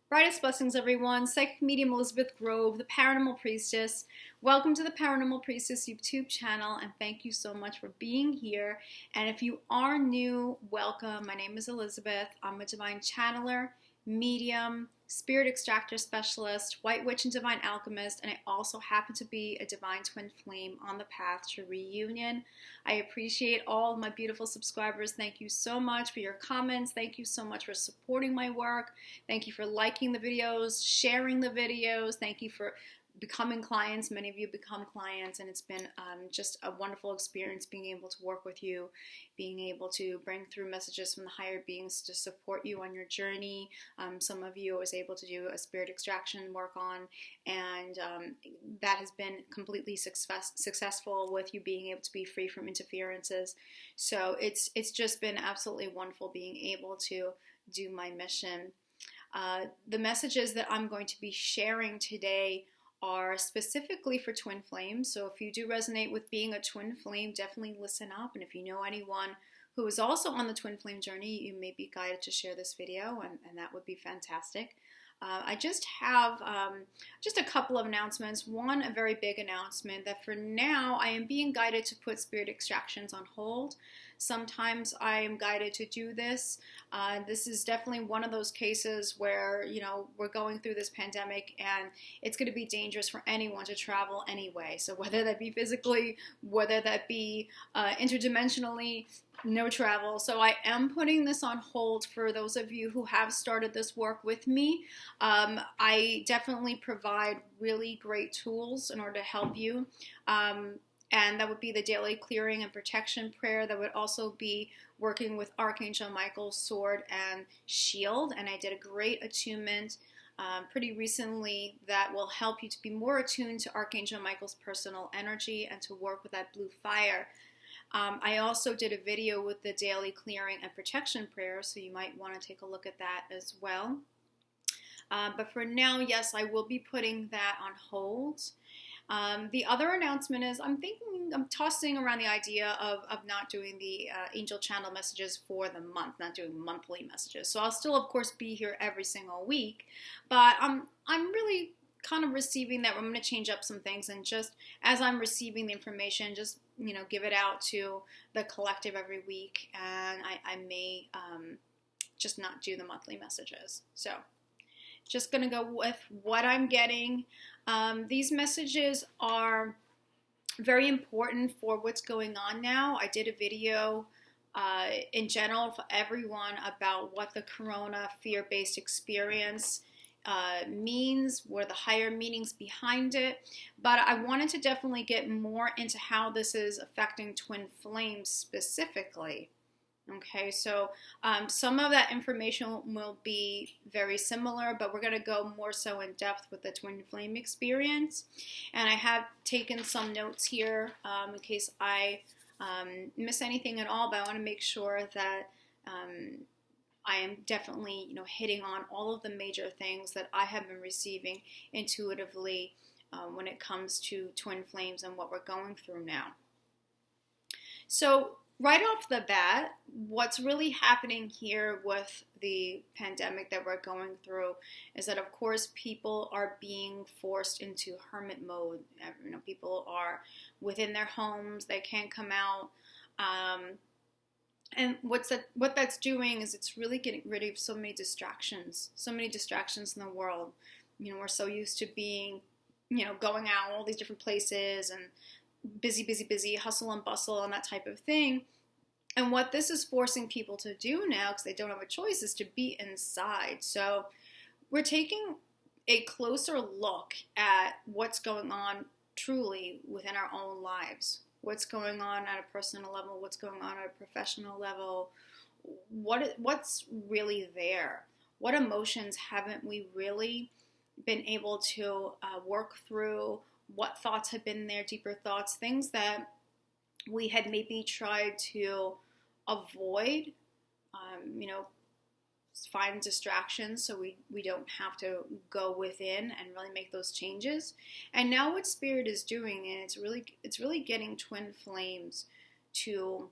Brightest blessings, everyone. Psychic medium Elizabeth Grove, the Paranormal Priestess. Welcome to the Paranormal Priestess YouTube channel, and thank you so much for being here. And if you are new, welcome. My name is Elizabeth. I'm a Divine Channeler, medium, spirit extractor specialist, white witch and divine alchemist, and I also happen to be a divine twin flame on the path to reunion. I appreciate all of my beautiful subscribers. Thank you so much for your comments. Thank you so much for supporting my work. Thank you for liking the videos, sharing the videos. Thank you for becoming clients. Many of you become clients, and it's been just a wonderful experience being able to work with you, being able to bring through messages from the higher beings to support you on your journey. Some of you I was able to do a spirit extraction work on, and that has been completely successful with you being able to be free from interferences. So it's just been absolutely wonderful being able to do my mission. The messages that I'm going to be sharing today are specifically for twin flames. So if you do resonate with being a twin flame, definitely listen up. And if you know anyone who is also on the twin flame journey, you may be guided to share this video, and that would be fantastic. I just have just a couple of announcements. One, a very big announcement that for now I am being guided to put spirit extractions on hold. Sometimes I am guided to do this. This is definitely one of those cases where, you know, we're going through this pandemic and it's going to be dangerous for anyone to travel anyway. So whether that be physically, whether that be interdimensionally, no travel. So I am putting this on hold for those of you who have started this work with me. I definitely provide really great tools in order to help you. And that would be the daily clearing and protection prayer. That would also be working with Archangel Michael's sword and shield. And I did a great attunement pretty recently that will help you to be more attuned to Archangel Michael's personal energy and to work with that blue fire. I also did a video with the daily clearing and protection prayer, so you might want to take a look at that as well. But for now, yes, I will be putting that on hold. The other announcement is I'm tossing around the idea of not doing the angel channel messages for the month, not doing monthly messages. So I'll still, of course, be here every single week, but I'm really kind of receiving that I'm going to change up some things, and just as I'm receiving the information, just, you know, give it out to the collective every week, and I may just not do the monthly messages. So just going to go with what I'm getting. These messages are very important for what's going on now. I did a video in general for everyone about what the corona fear-based experience means, where the higher meanings behind it, but I wanted to definitely get more into how this is affecting twin flames specifically. Okay, so some of that information will be very similar, but we're going to go more so in depth with the twin flame experience. And I have taken some notes here in case I miss anything at all, but I want to make sure that I am definitely, you know, hitting on all of the major things that I have been receiving intuitively when it comes to twin flames and what we're going through now. So right off the bat, what's really happening here with the pandemic that we're going through is that, of course, people are being forced into hermit mode. You know, people are within their homes; they can't come out. And what that's doing is it's really getting rid of so many distractions in the world. You know, we're so used to being, you know, going out all these different places and busy, hustle and bustle and that type of thing. And what this is forcing people to do now, because they don't have a choice, is to be inside. So we're taking a closer look at what's going on truly within our own lives. What's going on at a personal level, what's going on at a professional level, what's really there? What emotions haven't we really been able to work through? What thoughts have been there, deeper thoughts, things that we had maybe tried to avoid, you know, find distractions so we don't have to go within and really make those changes. And now what Spirit is doing, and it's really getting twin flames to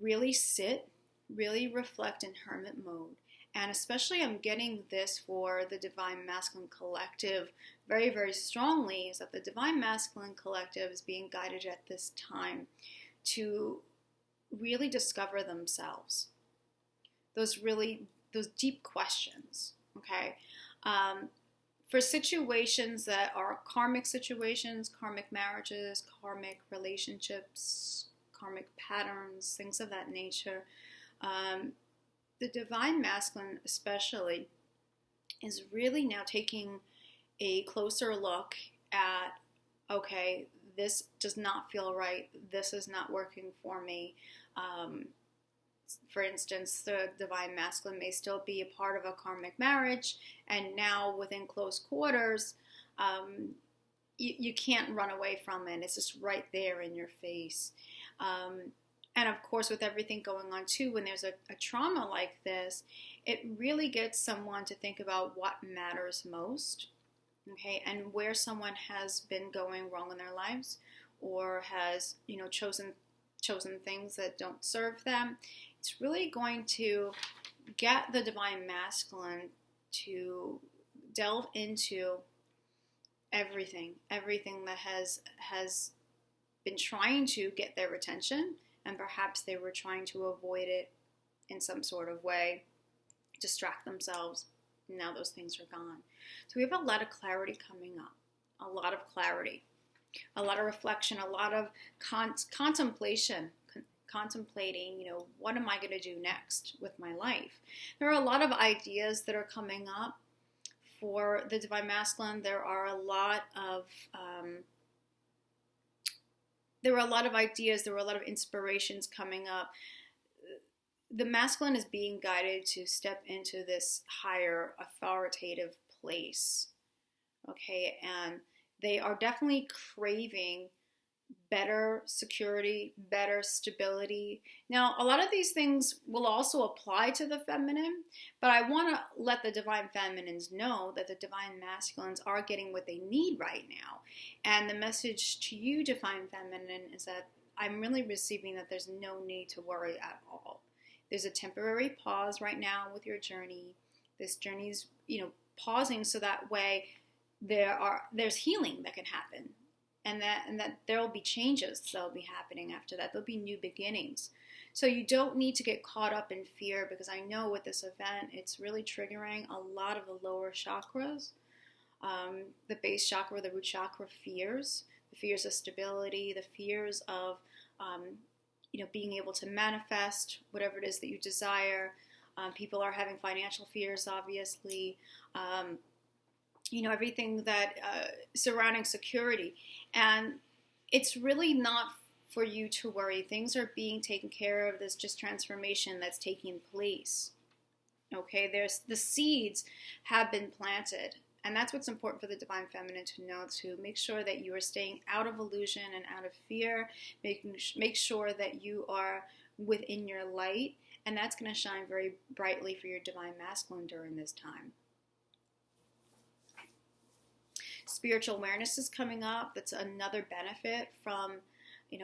really sit, really reflect in hermit mode, And especially I'm getting this for the Divine Masculine Collective very, very strongly, is that the Divine Masculine Collective is being guided at this time to really discover themselves. Those deep questions, okay? For situations that are karmic situations, karmic marriages, karmic relationships, karmic patterns, things of that nature, the Divine Masculine especially is really now taking a closer look at, okay, this does not feel right. This is not working for me. For instance, the Divine Masculine may still be a part of a karmic marriage, and now within close quarters, you can't run away from it. It's just right there in your face. And of course, with everything going on too, when there's a trauma like this, it really gets someone to think about what matters most, okay, and where someone has been going wrong in their lives, or has, chosen things that don't serve them. It's really going to get the Divine Masculine to delve into everything that has been trying to get their attention, and perhaps they were trying to avoid it in some sort of way, distract themselves. Now those things are gone. So we have a lot of clarity coming up, a lot of clarity, a lot of reflection, a lot of contemplation, contemplating, what am I going to do next with my life? There are a lot of ideas that are coming up for the Divine Masculine. There are a lot of ideas, there were a lot of inspirations coming up. The masculine is being guided to step into this higher authoritative place, okay? And they are definitely craving better security, better stability. Now, a lot of these things will also apply to the feminine, but I want to let the Divine Feminines know that the Divine Masculines are getting what they need right now. And the message to you, Divine Feminine, is that I'm really receiving that there's no need to worry at all. There's a temporary pause right now with your journey. This journey's, pausing so that way there's healing that can happen. And that there will be changes that will be happening after that. There'll be new beginnings. So you don't need to get caught up in fear, because I know with this event, it's really triggering a lot of the lower chakras, the base chakra, the root chakra fears, the fears of stability, the fears of, being able to manifest whatever it is that you desire. People are having financial fears, obviously. Everything that surrounding security. And it's really not for you to worry. Things are being taken care of. There's just transformation that's taking place. Okay, the seeds have been planted. And that's what's important for the Divine Feminine to know, to make sure that you are staying out of illusion and out of fear, make sure that you are within your light, and that's going to shine very brightly for your Divine Masculine during this time. Spiritual awareness is coming up. That's another benefit from,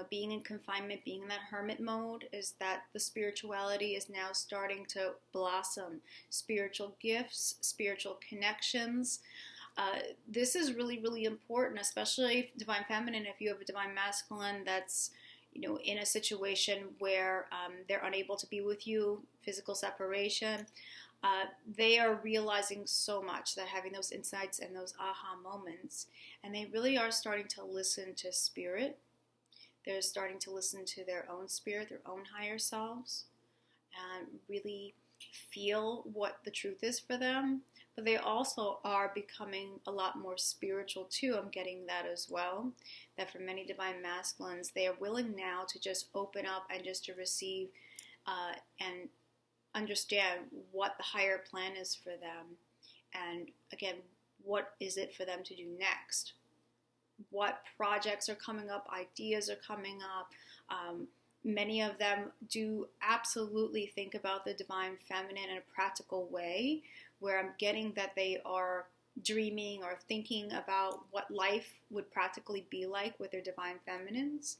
being in confinement, being in that hermit mode, is that the spirituality is now starting to blossom. Spiritual gifts, spiritual connections. This is really, really important, especially Divine Feminine. If you have a Divine Masculine that's, in a situation where they're unable to be with you, physical separation, they are realizing so much. They're having those insights and those aha moments, and they really are starting to listen to spirit. They're starting to listen to their own spirit, their own higher selves, and really feel what the truth is for them. But they also are becoming a lot more spiritual too. I'm getting that as well. That for many Divine Masculines, they are willing now to just open up and just to receive and understand what the higher plan is for them. And again, what is it for them to do next? What projects are coming up, ideas are coming up. Many of them do absolutely think about the Divine Feminine in a practical way, where I'm getting that they are dreaming or thinking about what life would practically be like with their Divine Feminines.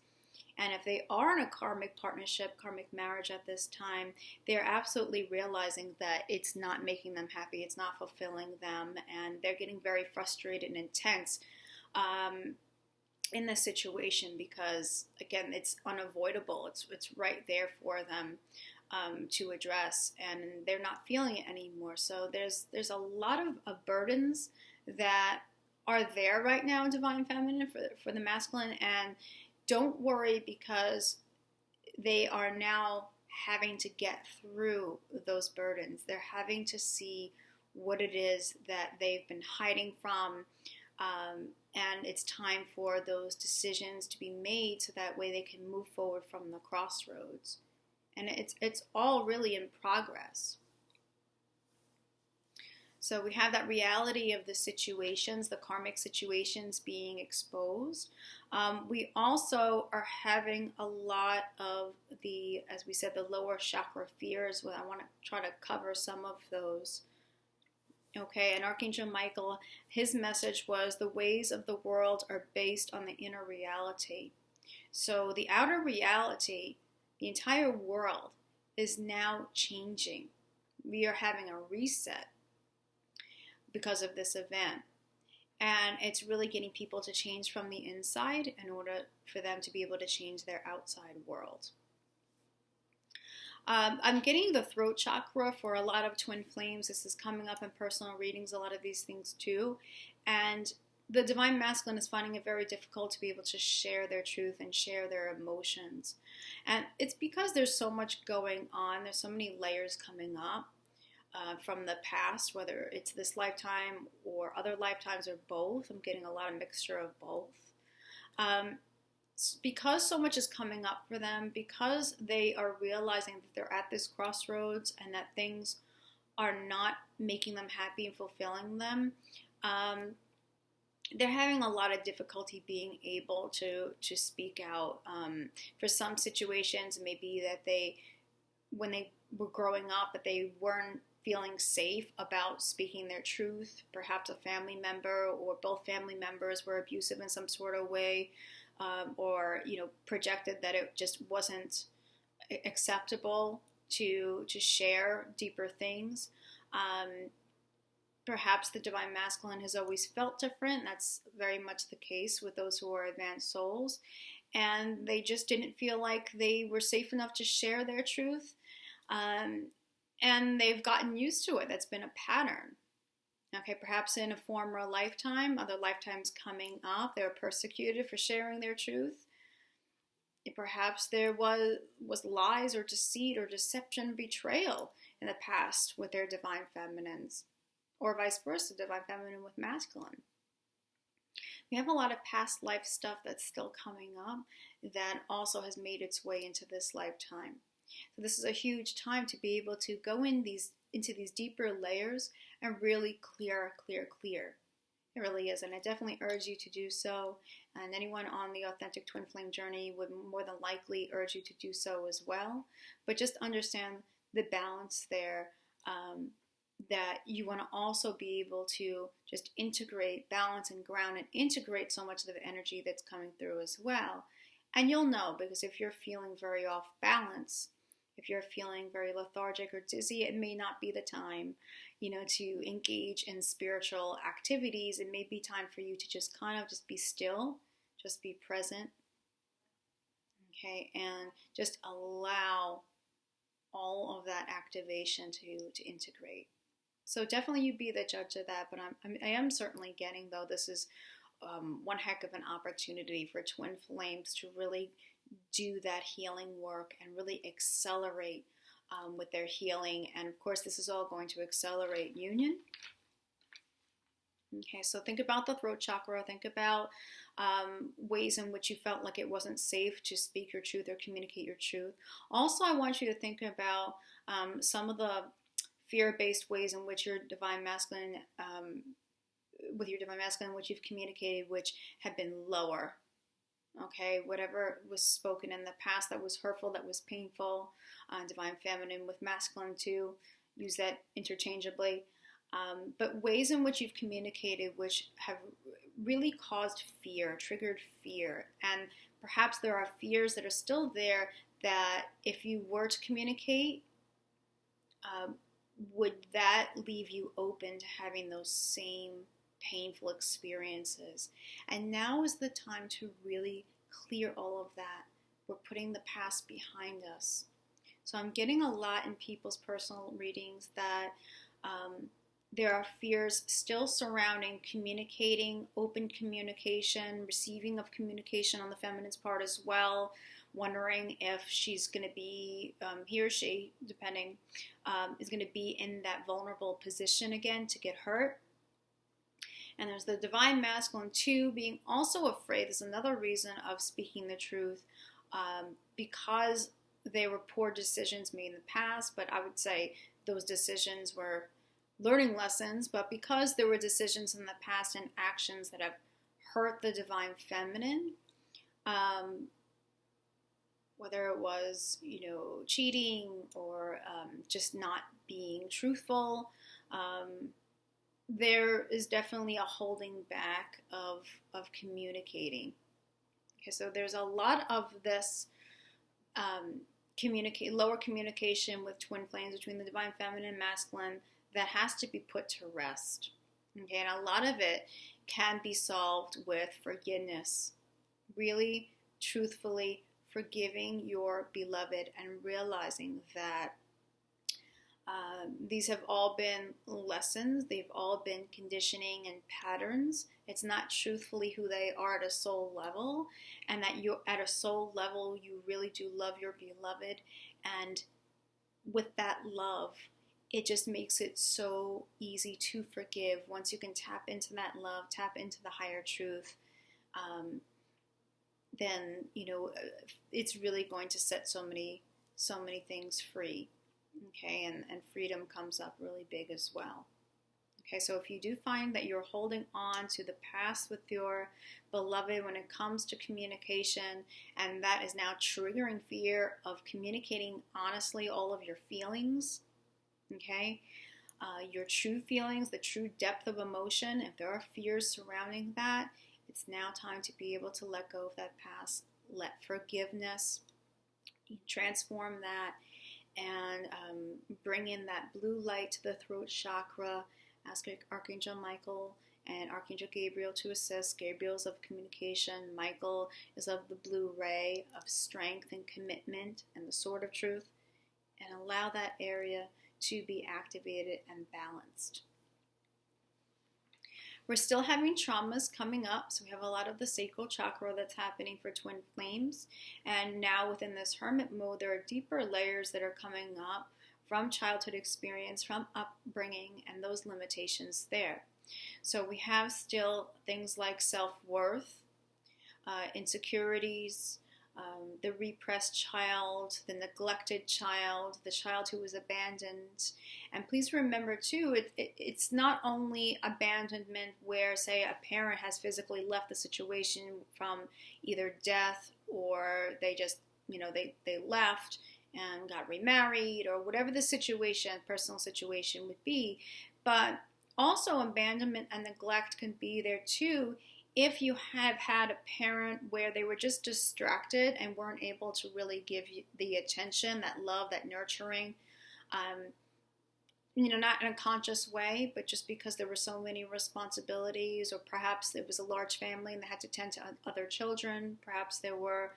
And if they are in a karmic partnership, karmic marriage at this time, they're absolutely realizing that it's not making them happy, it's not fulfilling them, and they're getting very frustrated and intense in this situation because, again, it's unavoidable. It's right there for them to address, and they're not feeling it anymore. So there's a lot of burdens that are there right now in Divine Feminine for the masculine, and don't worry, because they are now having to get through those burdens. They're having to see what it is that they've been hiding from, and it's time for those decisions to be made so that way they can move forward from the crossroads. And it's all really in progress. So we have that reality of the situations, the karmic situations being exposed. We also are having a lot of the, as we said, the lower chakra fears. Well, I want to try to cover some of those. Okay, and Archangel Michael, his message was the ways of the world are based on the inner reality. So the outer reality, the entire world, is now changing. We are having a reset because of this event. And it's really getting people to change from the inside in order for them to be able to change their outside world. I'm getting the throat chakra for a lot of twin flames. This is coming up in personal readings, a lot of these things too. And the Divine Masculine is finding it very difficult to be able to share their truth and share their emotions. And it's because there's so much going on. There's so many layers coming up from the past, whether it's this lifetime or other lifetimes or both. I'm getting a lot of mixture of both. Because so much is coming up for them, because they are realizing that they're at this crossroads and that things are not making them happy and fulfilling them, they're having a lot of difficulty being able to speak out. For some situations, maybe that when they were growing up, that they weren't feeling safe about speaking their truth. Perhaps a family member or both family members were abusive in some sort of way, or projected that it just wasn't acceptable to share deeper things. Perhaps the Divine Masculine has always felt different. That's very much the case with those who are advanced souls, and they just didn't feel like they were safe enough to share their truth, and they've gotten used to it. That's been a pattern. Okay, perhaps in a former lifetime, other lifetimes coming up, they were persecuted for sharing their truth. Perhaps there was lies or deceit or deception, betrayal in the past with their divine feminines, or vice versa, divine feminine with masculine. We have a lot of past life stuff that's still coming up that also has made its way into this lifetime. So this is a huge time to be able to go into these deeper layers and really clear. It really is, and I definitely urge you to do so. And anyone on the Authentic Twin Flame journey would more than likely urge you to do so as well. But just understand the balance there, that you want to also be able to just integrate, balance, and ground, and integrate so much of the energy that's coming through as well. And you'll know, because if you're feeling very off balance, if you're feeling very lethargic or dizzy, it may not be the time, to engage in spiritual activities. It may be time for you to just kind of just be still, just be present, okay, and just allow all of that activation to integrate. So definitely you be the judge of that, but I am certainly getting, though, this is one heck of an opportunity for twin flames to really do that healing work and really accelerate with their healing. And of course, this is all going to accelerate union. Okay, so think about the throat chakra. Think about ways in which you felt like it wasn't safe to speak your truth or communicate your truth. Also, I want you to think about some of the fear-based ways in which your divine masculine, which you've communicated, which have been lower. Okay, whatever was spoken in the past that was hurtful, that was painful, divine feminine with masculine too, use that interchangeably. but ways in which you've communicated which have really caused fear, triggered fear. And perhaps there are fears that are still there that if you were to communicate, would that leave you open to having those same painful experiences? And now is the time to really clear all of that. We're putting the past behind us. So I'm getting a lot in people's personal readings that there are fears still surrounding communicating, open communication, receiving of communication on the feminine's part as well, wondering if she's going to be, he or she, depending, is going to be in that vulnerable position again to get hurt. And there's the divine masculine too, being also afraid. There's another reason of speaking the truth, because they were poor decisions made in the past, but I would say those decisions were learning lessons, but because there were decisions in the past and actions that have hurt the divine feminine, whether it was, cheating or just not being truthful, there is definitely a holding back of communicating. Okay, so there's a lot of this lower communication with twin flames between the divine feminine and masculine that has to be put to rest. Okay, and a lot of it can be solved with forgiveness. Really, truthfully forgiving your beloved and realizing that these have all been lessons. They've all been conditioning and patterns. It's not truthfully who they are at a soul level, and that you at a soul level you really do love your beloved, and with that love it just makes it so easy to forgive. Once you can tap into that love, tap into the higher truth, then it's really going to set so many things free. Okay, and freedom comes up really big as well. Okay, so if you do find that you're holding on to the past with your beloved when it comes to communication, and that is now triggering fear of communicating honestly all of your feelings, okay, your true feelings, the true depth of emotion, if there are fears surrounding that, it's now time to be able to let go of that past, let forgiveness, transform that, and bring in that blue light to the throat chakra. Ask Archangel Michael and Archangel Gabriel to assist. Gabriel's of communication. Michael is of the blue ray of strength and commitment and the sword of truth. And allow that area to be activated and balanced. We're still having traumas coming up, so we have a lot of the sacral chakra that's happening for twin flames. And now within this hermit mode, there are deeper layers that are coming up from childhood experience, from upbringing, and those limitations there. So we have still things like self-worth, insecurities, the repressed child, the neglected child, the child who was abandoned. And please remember too, it's not only abandonment where, say, a parent has physically left the situation from either death or they just, they left and got remarried or whatever the situation, personal situation would be. But also abandonment and neglect can be there too if you have had a parent where they were just distracted and weren't able to really give you the attention, that love, that nurturing, not in a conscious way, but just because there were so many responsibilities, or perhaps it was a large family and they had to tend to other children. Perhaps there were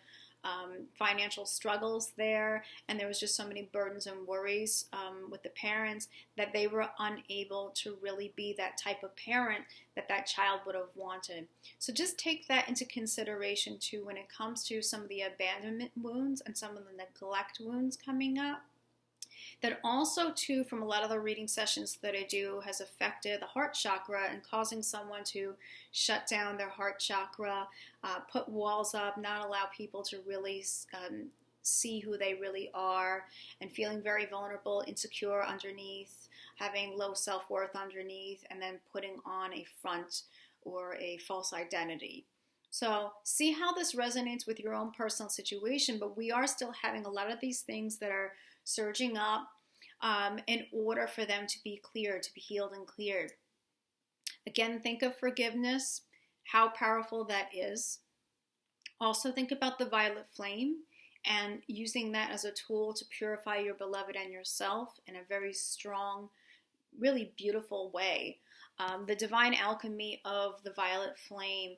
financial struggles there, and there was just so many burdens and worries with the parents that they were unable to really be that type of parent that child would have wanted. So just take that into consideration too when it comes to some of the abandonment wounds and some of the neglect wounds coming up. That also too, from a lot of the reading sessions that I do, has affected the heart chakra and causing someone to shut down their heart chakra, put walls up, not allow people to really see who they really are, and feeling very vulnerable, insecure underneath, having low self-worth underneath, and then putting on a front or a false identity. So see how this resonates with your own personal situation, but we are still having a lot of these things that are surging up. in order for them to be cleared, to be healed and cleared. Again, think of forgiveness, how powerful that is. Also think about the violet flame and using that as a tool to purify your beloved and yourself in a very strong, really beautiful way. The divine alchemy of the violet flame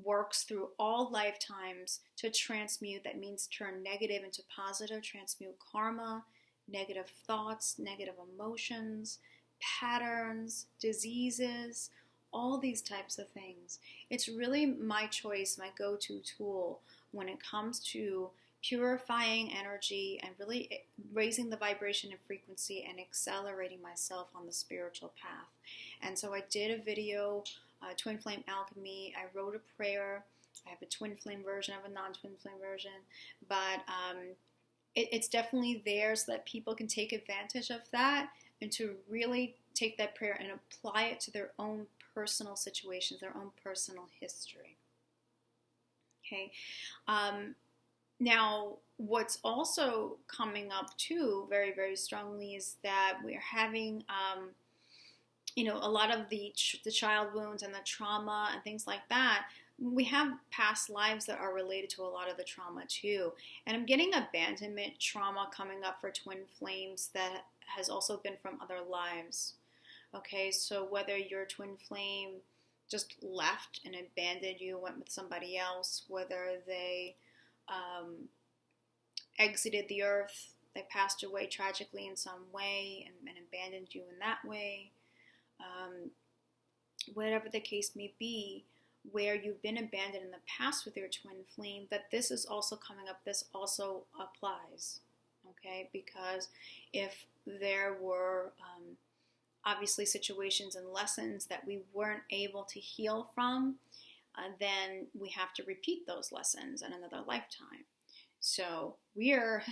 works through all lifetimes to transmute. That means turn negative into positive, transmute karma, negative thoughts, negative emotions, patterns, diseases, all these types of things. It's really my choice, my go-to tool when it comes to purifying energy and really raising the vibration and frequency and accelerating myself on the spiritual path. And so I did a video, Twin Flame Alchemy. I wrote a prayer. I have a twin flame version, I have a non-twin flame version, but it's definitely there so that people can take advantage of that and to really take that prayer and apply it to their own personal situations, their own personal history. Okay. Now, what's also coming up too, very, very strongly, is that we're having, a lot of the child wounds and the trauma and things like that. We have past lives that are related to a lot of the trauma too. And I'm getting abandonment trauma coming up for twin flames that has also been from other lives. Okay, so whether your twin flame just left and abandoned you, went with somebody else, whether they exited the earth, they passed away tragically in some way and abandoned you in that way, whatever the case may be, where you've been abandoned in the past with your twin flame, that this is also coming up, this also applies, okay? Because if there were obviously situations and lessons that we weren't able to heal from, then we have to repeat those lessons in another lifetime. So we are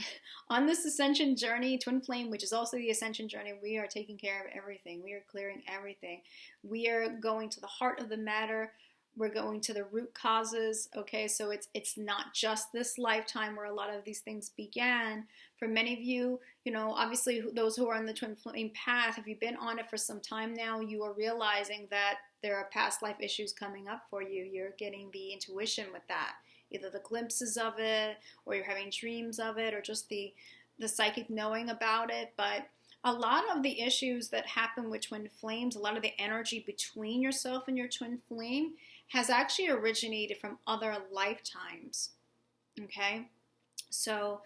on this ascension journey, twin flame, which is also the ascension journey. We are taking care of everything. We are clearing everything. We are going to the heart of the matter. We're going to the root causes. Okay, so it's not just this lifetime where a lot of these things began. For many of you, obviously those who are on the twin flame path, if you've been on it for some time now, you are realizing that there are past life issues coming up for you. You're getting the intuition with that, either the glimpses of it, or you're having dreams of it, or just the psychic knowing about it. But a lot of the issues that happen with twin flames, a lot of the energy between yourself and your twin flame has actually originated from other lifetimes. Okay? So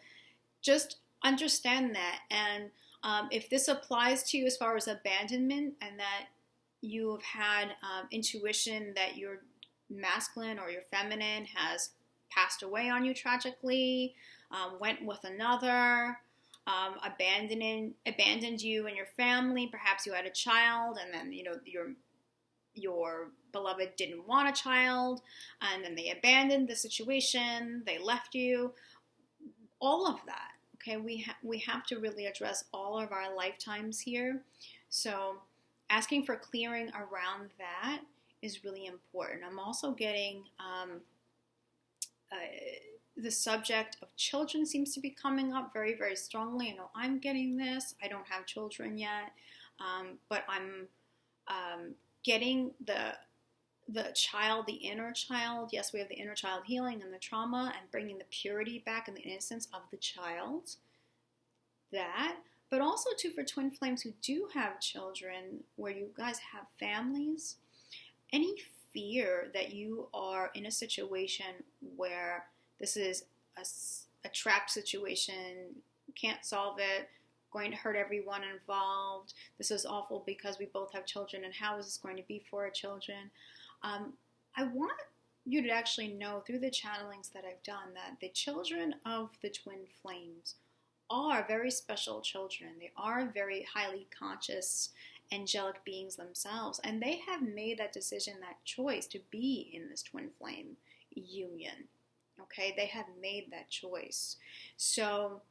just understand that. And if this applies to you as far as abandonment, and that you have had intuition that your masculine or your feminine has passed away on you tragically, went with another, abandoned you and your family. Perhaps you had a child, and then your beloved didn't want a child, and then they abandoned the situation, they left you. All of that. Okay, we have to really address all of our lifetimes here. So asking for clearing around that is really important. I'm also getting the subject of children seems to be coming up very, very strongly. I know I'm getting this. I don't have children yet, but I'm getting the child, the inner child. Yes, we have the inner child healing and the trauma and bringing the purity back and the innocence of the child. That, but also too for twin flames who do have children, where you guys have families, any fear that you are in a situation where this is a trapped situation, can't solve it, going to hurt everyone involved, this is awful because we both have children, and how is this going to be for our children? I want you to actually know through the channelings that I've done that the children of the twin flames are very special children. They are very highly conscious, angelic beings themselves, and they have made that decision, that choice to be in this twin flame union. Okay, they have made that choice. So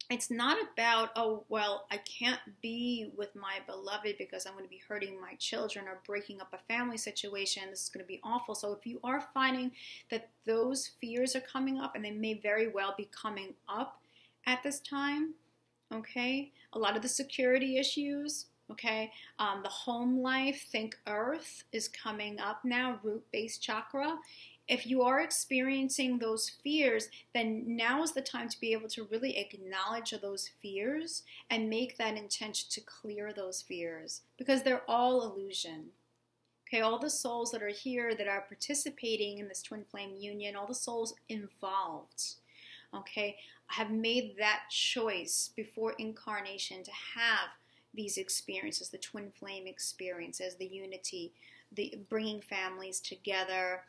it's not about, oh, well, I can't be with my beloved because I'm going to be hurting my children or breaking up a family situation. This is going to be awful. So if you are finding that those fears are coming up, and they may very well be coming up at this time, okay? A lot of the security issues, okay? The home life, think earth, is coming up now, root-based chakra. If you are experiencing those fears, then now is the time to be able to really acknowledge those fears and make that intention to clear those fears, because they're all illusion. Okay, all the souls that are here that are participating in this twin flame union, all the souls involved, okay, have made that choice before incarnation to have these experiences, the twin flame experiences, the unity, the bringing families together.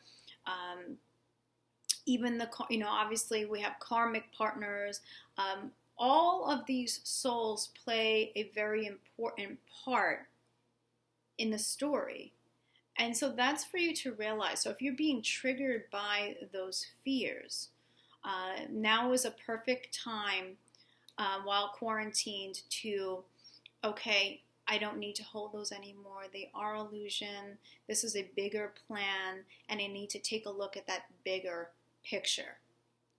Even the, obviously we have karmic partners. All of these souls play a very important part in the story. And so that's for you to realize. So if you're being triggered by those fears, now is a perfect time while quarantined to, okay, I don't need to hold those anymore. They are illusion. This is a bigger plan, and I need to take a look at that bigger picture.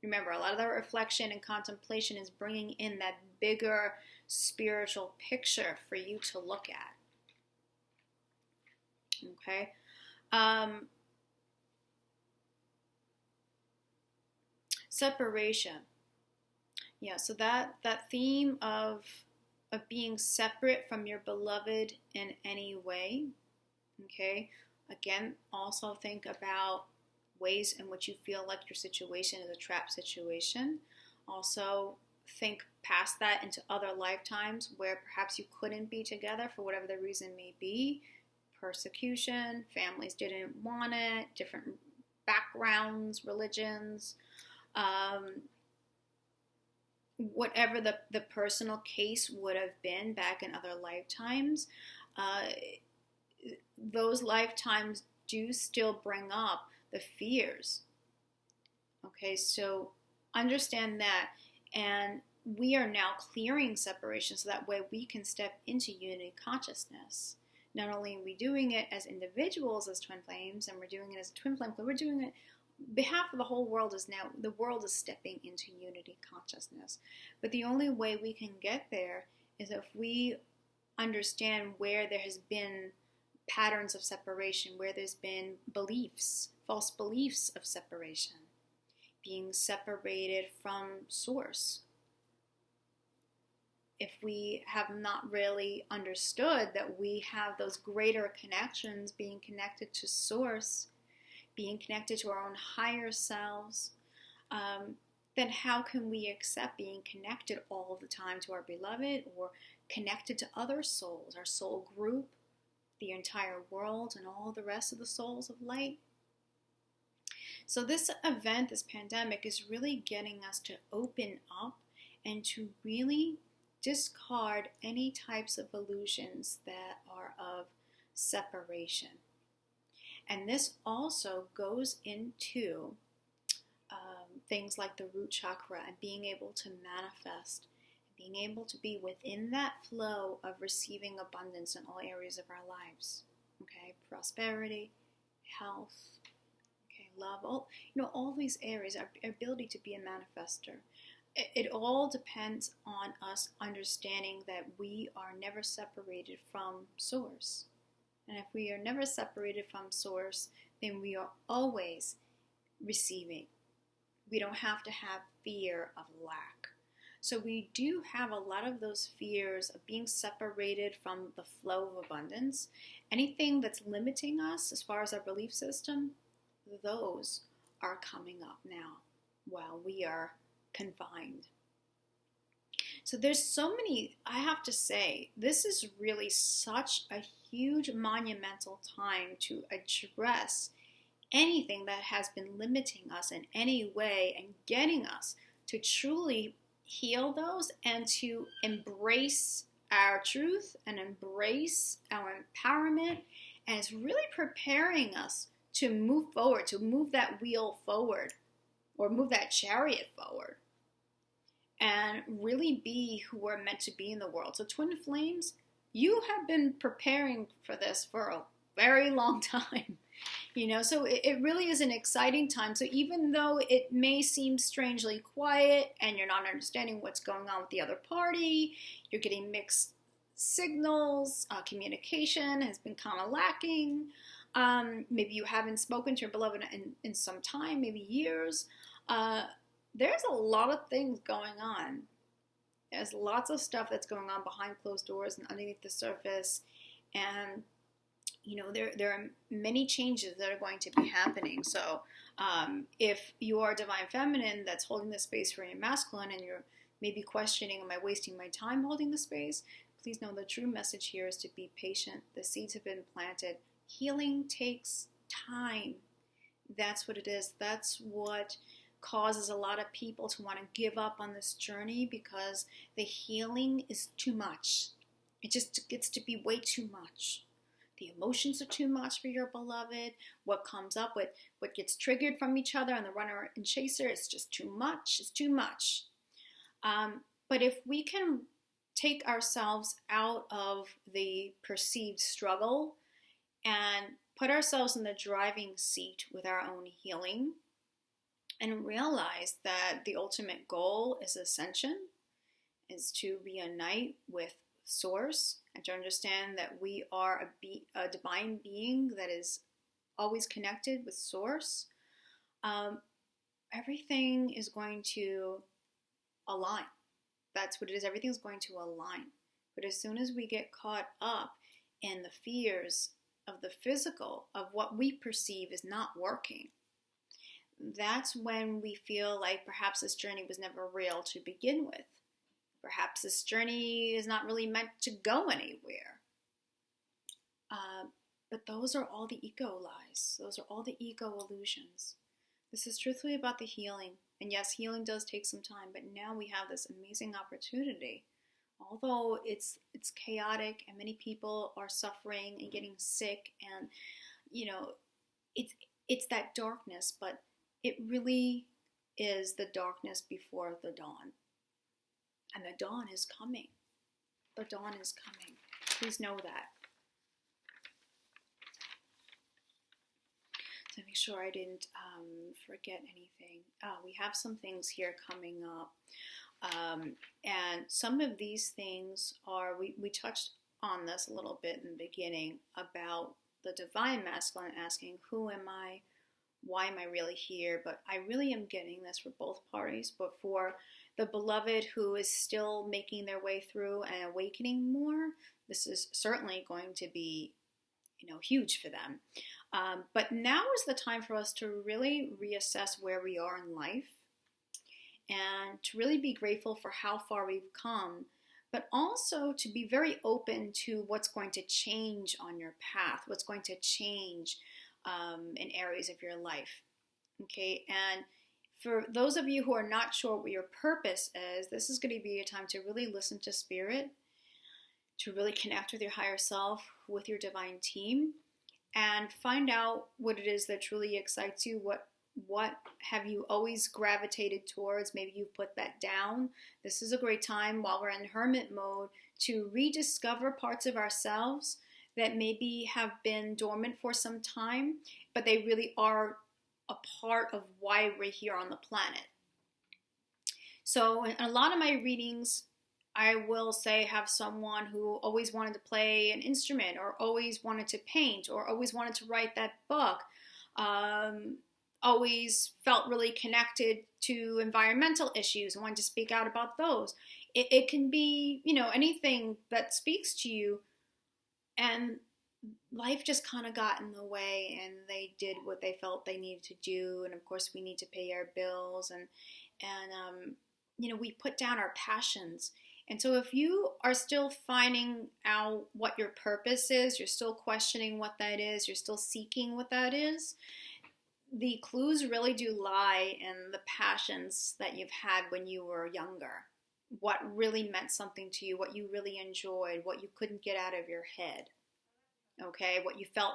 Remember, a lot of that reflection and contemplation is bringing in that bigger spiritual picture for you to look at. Okay. Separation. Yeah, so that theme of being separate from your beloved in any way. Okay. Again, also think about ways in which you feel like your situation is a trap situation. Also think past that into other lifetimes where perhaps you couldn't be together for whatever the reason may be. Persecution, families didn't want it, different backgrounds, religions, whatever the personal case would have been back in other lifetimes. Those lifetimes do still bring up the fears. Okay, so understand that, and we are now clearing separation so that way we can step into unity consciousness. Not only are we doing it as individuals, as twin flames, and we're doing it as a twin flame, but we're doing it on behalf of the whole world. The world is stepping into unity consciousness. But the only way we can get there is if we understand where there has been patterns of separation, where there's been beliefs, false beliefs of separation, being separated from source. If we have not really understood that we have those greater connections, being connected to source, being connected to our own higher selves, then how can we accept being connected all the time to our beloved, or connected to other souls, our soul group, the entire world, and all the rest of the souls of light? So this event, this pandemic, is really getting us to open up and to really discard any types of illusions that are of separation. And this also goes into things like the root chakra and being able to manifest, being able to be within that flow of receiving abundance in all areas of our lives. Okay, prosperity, health, okay, love, all these areas, our ability to be a manifester. It all depends on us understanding that we are never separated from source. And if we are never separated from source, then we are always receiving. We don't have to have fear of lack. So we do have a lot of those fears of being separated from the flow of abundance. Anything that's limiting us as far as our belief system, those are coming up now while we are confined. So there's so many, I have to say, this is really such a huge monumental time to address anything that has been limiting us in any way and getting us to truly heal those and to embrace our truth and embrace our empowerment. And it's really preparing us to move forward, to move that wheel forward or move that chariot forward and really be who we're meant to be in the world. So twin flames, you have been preparing for this for a very long time. So it really is an exciting time. So even though it may seem strangely quiet and you're not understanding what's going on with the other party, you're getting mixed signals, communication has been kind of lacking. Maybe you haven't spoken to your beloved in some time, maybe years. There's a lot of things going on. There's lots of stuff that's going on behind closed doors and underneath the surface. And, there are many changes that are going to be happening. So if you are divine feminine that's holding the space for your masculine and you're maybe questioning, am I wasting my time holding the space? Please know the true message here is to be patient. The seeds have been planted. Healing takes time. That's what it is. That's what causes a lot of people to want to give up on this journey, because the healing is too much. It just gets to be way too much. The emotions are too much for your beloved. What comes up with what gets triggered from each other and the runner and chaser is just too much. It's too much. But if we can take ourselves out of the perceived struggle and put ourselves in the driving seat with our own healing, and realize that the ultimate goal is ascension, is to reunite with Source, and to understand that we are a divine being that is always connected with Source, everything is going to align. That's what it is. Everything's going to align. But as soon as we get caught up in the fears of the physical, of what we perceive is not working, that's when we feel like perhaps this journey was never real to begin with. Perhaps this journey is not really meant to go anywhere. But those are all the ego lies. Those are all the ego illusions. This is truthfully about the healing. And yes, healing does take some time, but now we have this amazing opportunity. Although it's chaotic and many people are suffering and getting sick, and it's that darkness, but it really is the darkness before the dawn. And the dawn is coming. The dawn is coming. Please know that. So make sure I didn't forget anything. We have some things here coming up. And some of these things are, we touched on this a little bit in the beginning about the divine masculine asking, who am I? Why am I really here? But I really am getting this for both parties, but for the beloved who is still making their way through and awakening more, this is certainly going to be, huge for them. But now is the time for us to really reassess where we are in life and to really be grateful for how far we've come, but also to be very open to what's going to change on your path, what's going to change in areas of your life. Okay, and for those of you who are not sure what your purpose is, this is going to be a time to really listen to Spirit, to really connect with your higher self, with your divine team, and find out what it is that truly excites you. What have you always gravitated towards? Maybe you've put that down. This is a great time while we're in hermit mode to rediscover parts of ourselves that maybe have been dormant for some time, but they really are a part of why we're here on the planet. So in a lot of my readings, I will say have someone who always wanted to play an instrument, or always wanted to paint, or always wanted to write that book, always felt really connected to environmental issues and wanted to speak out about those. It can be, anything that speaks to you, and life just kind of got in the way, and they did what they felt they needed to do. And of course we need to pay our bills, and we put down our passions. And so if you are still finding out what your purpose is, you're still questioning what that is, you're still seeking what that is, the clues really do lie in the passions that you've had when you were younger. What really meant something to you, what you really enjoyed, what you couldn't get out of your head. Okay, what you felt,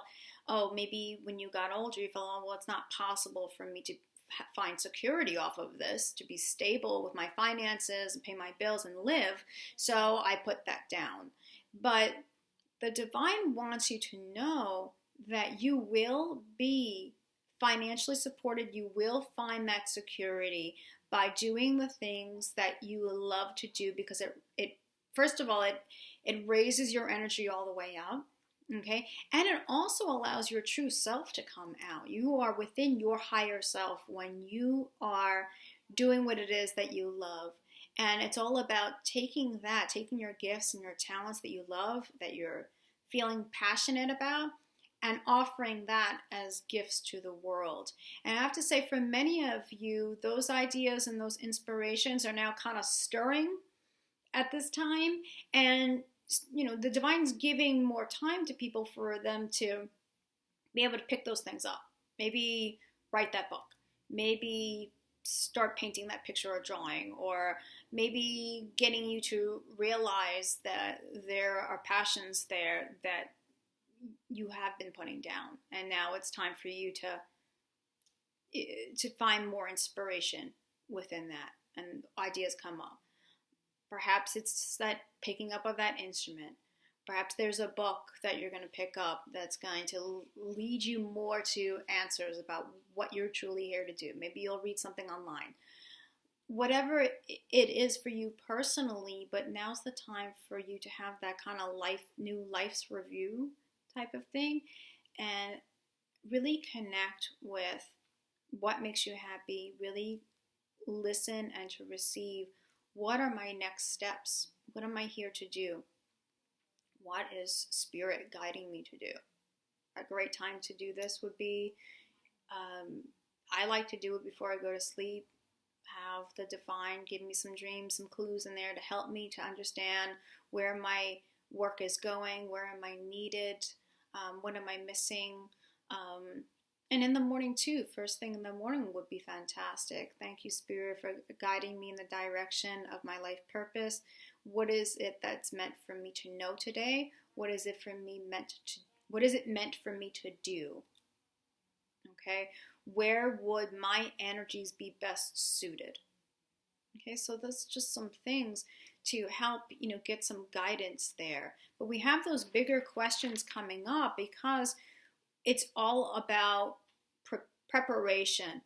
maybe when you got older, you felt, well, it's not possible for me to find security off of this, to be stable with my finances and pay my bills and live, so I put that down. But the divine wants you to know that you will be financially supported. You will find that security by doing the things that you love to do, because it first of all, it raises your energy all the way up. Okay. And it also allows your true self to come out. You are within your higher self when you are doing what it is that you love. And it's all about taking your gifts and your talents that you love, that you're feeling passionate about, and offering that as gifts to the world. And I have to say, for many of you, those ideas and those inspirations are now kind of stirring at this time. And, the divine's giving more time to people for them to be able to pick those things up. Maybe write that book. Maybe start painting that picture or drawing, or maybe getting you to realize that there are passions there that you have been putting down, and now it's time for you to find more inspiration within that, and ideas come up. Perhaps it's that picking up of that instrument. Perhaps there's a book that you're going to pick up that's going to lead you more to answers about what you're truly here to do. Maybe you'll read something online. Whatever it is for you personally, but now's the time for you to have that kind of new life's review type of thing, and really connect with what makes you happy. Really listen and to receive, what are my next steps? What am I here to do? What is spirit guiding me to do? A great time to do this would be, I like to do it before I go to sleep. Have the divine give me some dreams, some clues in there to help me to understand where my work is going, where am I needed, what am I missing? And in the morning too, first thing in the morning would be fantastic. Thank you, Spirit, for guiding me in the direction of my life purpose. What is it that's meant for me to know today? What is it meant for me to do? Okay, where would my energies be best suited? Okay, so that's just some things to help, get some guidance there. But we have those bigger questions coming up because it's all about preparation,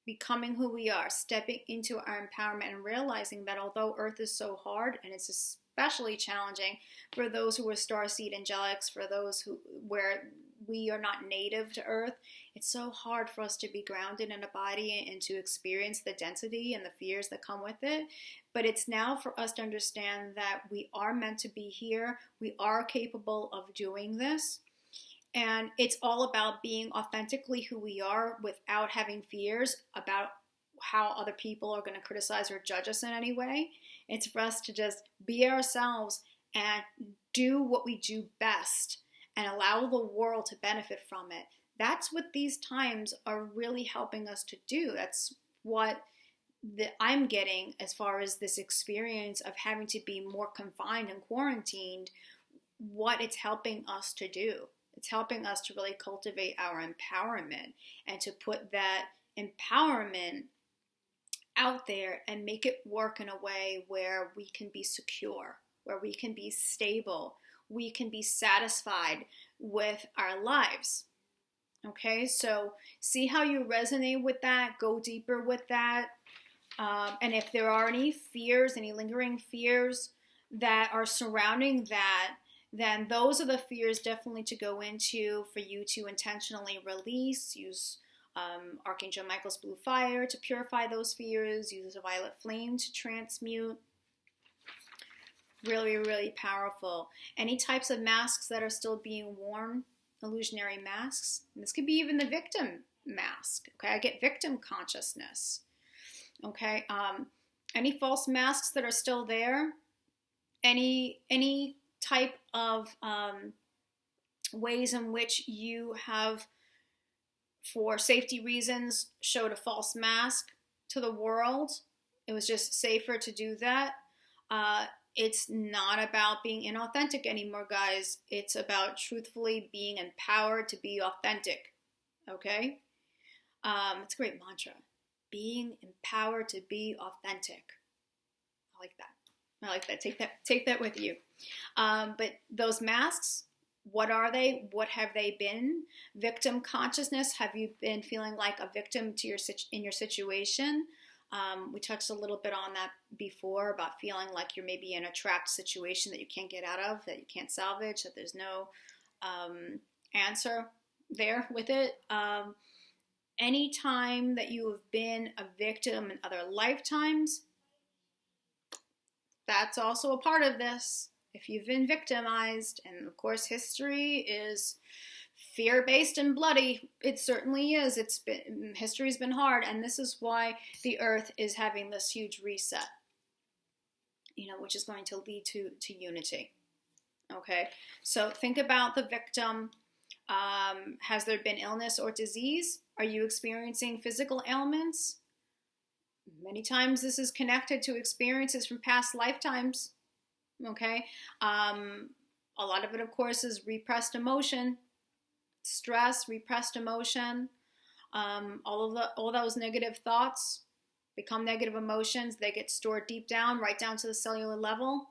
becoming who we are, stepping into our empowerment, and realizing that although Earth is so hard, and it's especially challenging for those who are starseed angelics, for those where we are not native to Earth, it's so hard for us to be grounded in a body and to experience the density and the fears that come with it. But it's now for us to understand that we are meant to be here. We are capable of doing this. And it's all about being authentically who we are without having fears about how other people are going to criticize or judge us in any way. It's for us to just be ourselves and do what we do best and allow the world to benefit from it. That's what these times are really helping us to do. That's what I'm getting as far as this experience of having to be more confined and quarantined, what it's helping us to do. It's helping us to really cultivate our empowerment and to put that empowerment out there and make it work in a way where we can be secure, where we can be stable, we can be satisfied with our lives. Okay, so see how you resonate with that, go deeper with that. And if there are any fears, any lingering fears that are surrounding that, then those are the fears definitely to go into for you to intentionally release. Use Archangel Michael's blue fire to purify those fears. Use a violet flame to transmute. Really, really powerful. Any types of masks that are still being worn, illusionary masks. And this could be even the victim mask. Okay, I get victim consciousness. Okay, any false masks that are still there. Any type of ways in which you have, for safety reasons, showed a false mask to the world. It was just safer to do that. It's not about being inauthentic anymore, guys. It's about truthfully being empowered to be authentic. Okay? It's a great mantra. Being empowered to be authentic. I like that. Take that with you. But those masks, What are they? What have they been? Victim consciousness. Have you been feeling like a victim to in your situation? We touched a little bit on that before about feeling like you're maybe in a trapped situation that you can't get out of, that you can't salvage, that there's no answer there with it. Any time that you have been a victim in other lifetimes, that's also a part of this. If you've been victimized, and of course history is fear-based and bloody, it certainly is. History's been hard, and this is why the earth is having this huge reset, which is going to lead to unity. Okay, so think about the victim. Has there been illness or disease? Are you experiencing physical ailments? Many times this is connected to experiences from past lifetimes. Okay, a lot of it, of course, is repressed emotion, stress, repressed emotion. All those negative thoughts become negative emotions. They get stored deep down, right down to the cellular level.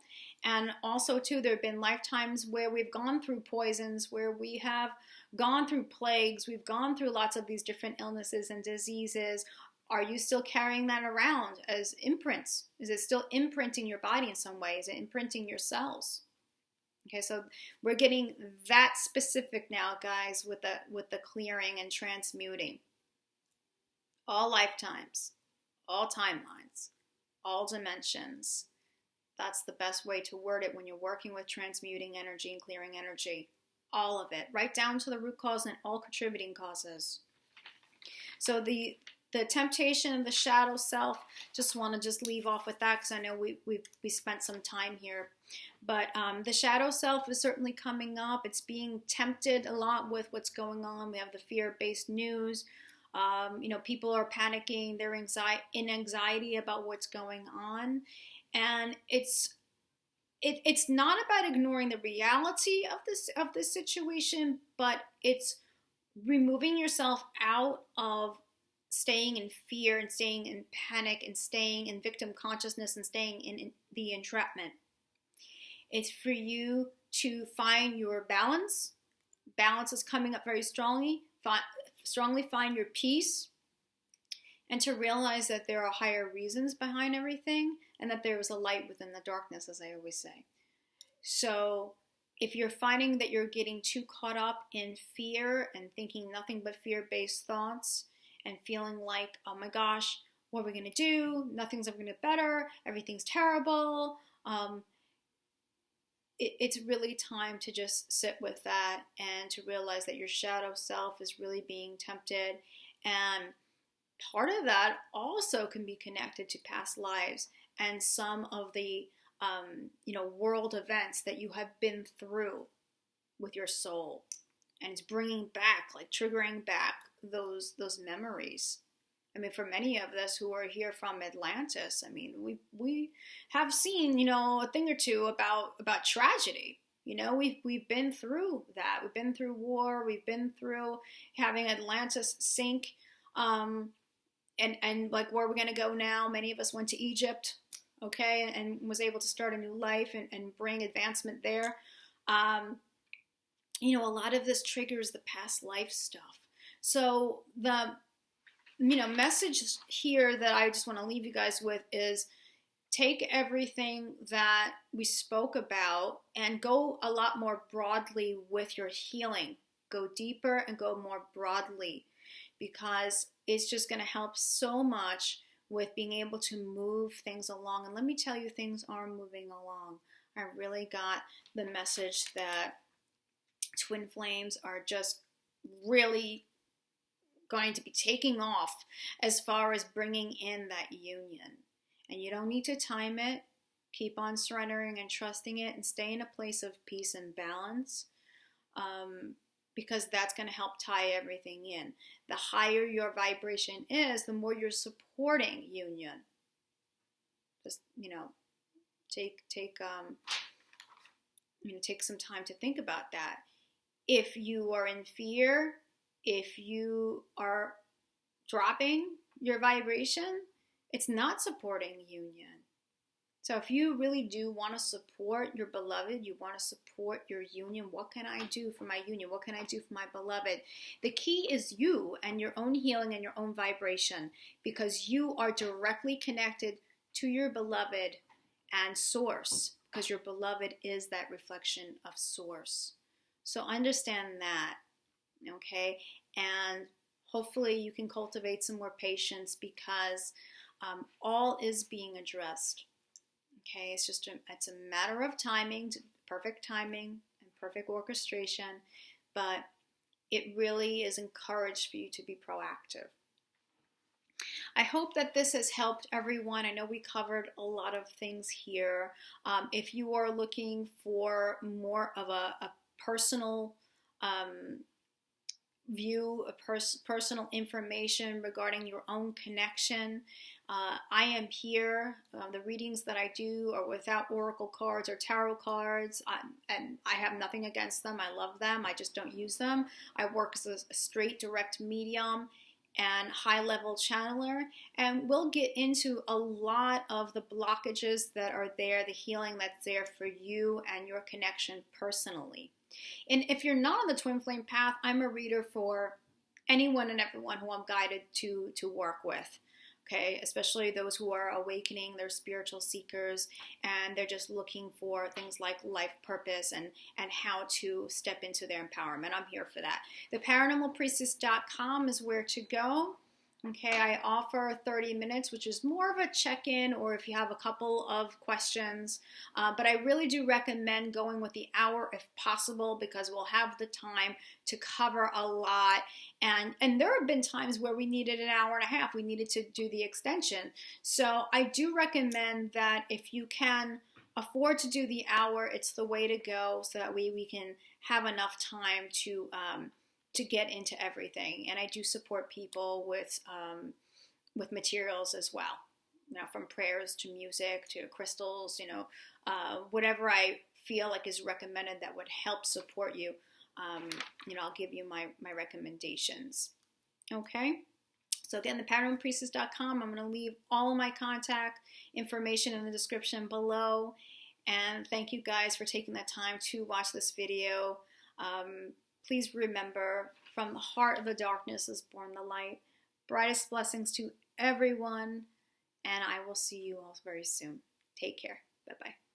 And also, too, there have been lifetimes where we've gone through poisons, where we have gone through plagues, we've gone through lots of these different illnesses and diseases. Are you still carrying that around as imprints? Is it still imprinting your body in some way? Is it imprinting your cells? Okay, so we're getting that specific now, guys, with the clearing and transmuting. All lifetimes, all timelines, all dimensions. That's the best way to word it when you're working with transmuting energy and clearing energy. All of it, right down to the root cause and all contributing causes. So the temptation of the shadow self, just want to leave off with that because I know we spent some time here. But the shadow self is certainly coming up. It's being tempted a lot with what's going on. We have the fear-based news. People are panicking. They're in anxiety about what's going on. And it's not about ignoring the reality of this situation, but it's removing yourself out of staying in fear and staying in panic and staying in victim consciousness and staying in the entrapment. It's for you to find your balance. Balance is coming up very strongly. Find your peace, and to realize that there are higher reasons behind everything and that there is a light within the darkness, as I always say. So if you're finding that you're getting too caught up in fear and thinking nothing but fear-based thoughts and feeling like, oh my gosh, what are we going to do? Nothing's ever going to get better. Everything's terrible. It's really time to just sit with that and to realize that your shadow self is really being tempted. And part of that also can be connected to past lives and some of the world events that you have been through with your soul, and it's bringing back, like triggering back those memories. I mean, for many of us who are here from Atlantis, I mean, we have seen, a thing or two about tragedy. We've been through that. We've been through war. We've been through having Atlantis sink. And like, where are we going to go now? Many of us went to Egypt, okay, and was able to start a new life and bring advancement there. A lot of this triggers the past life stuff. So the message here that I just want to leave you guys with is take everything that we spoke about and go a lot more broadly with your healing. Go deeper and go more broadly, because it's just going to help so much with being able to move things along. And let me tell you, things are moving along. I really got the message that twin flames are just really going to be taking off as far as bringing in that union. And you don't need to time it. Keep on surrendering and trusting it, and stay in a place of peace and balance, because that's going to help tie everything in. The higher your vibration is, the more you're supporting union. Just take some time to think about that. If you are in fear, if you are dropping your vibration, it's not supporting union. So if you really do want to support your beloved, you want to support your union, what can I do for my union? What can I do for my beloved? The key is you and your own healing and your own vibration, because you are directly connected to your beloved and source, because your beloved is that reflection of source. So understand that, okay? And hopefully you can cultivate some more patience, because all is being addressed. Okay, it's a matter of timing, perfect timing and perfect orchestration, but it really is encouraged for you to be proactive. I hope that this has helped everyone. I know we covered a lot of things here. If you are looking for more of a personal view, personal information regarding your own connection, I am here. The readings that I do are without oracle cards or tarot cards, and I have nothing against them. I love them. I just don't use them. I work as a straight direct medium and high-level channeler, and we'll get into a lot of the blockages that are there, the healing that's there for you and your connection personally. And if you're not on the twin flame path, I'm a reader for anyone and everyone who I'm guided to work with. Okay, especially those who are awakening, they're spiritual seekers, and they're just looking for things like life purpose and how to step into their empowerment. I'm here for that. The paranormalpriestess.com is where to go. Okay, I offer 30 minutes, which is more of a check-in, or if you have a couple of questions. But I really do recommend going with the hour if possible, because we'll have the time to cover a lot. And there have been times where we needed an hour and a half. We needed to do the extension. So I do recommend that if you can afford to do the hour, it's the way to go, so that we can have enough time to get into everything. And I do support people with materials as well, from prayers to music to crystals, whatever I feel like is recommended that would help support you. I'll give you my recommendations. Okay. So again, the paranormalpriestess.com. I'm going to leave all of my contact information in the description below. And thank you guys for taking the time to watch this video. Please remember, from the heart of the darkness is born the light. Brightest blessings to everyone, and I will see you all very soon. Take care. Bye-bye.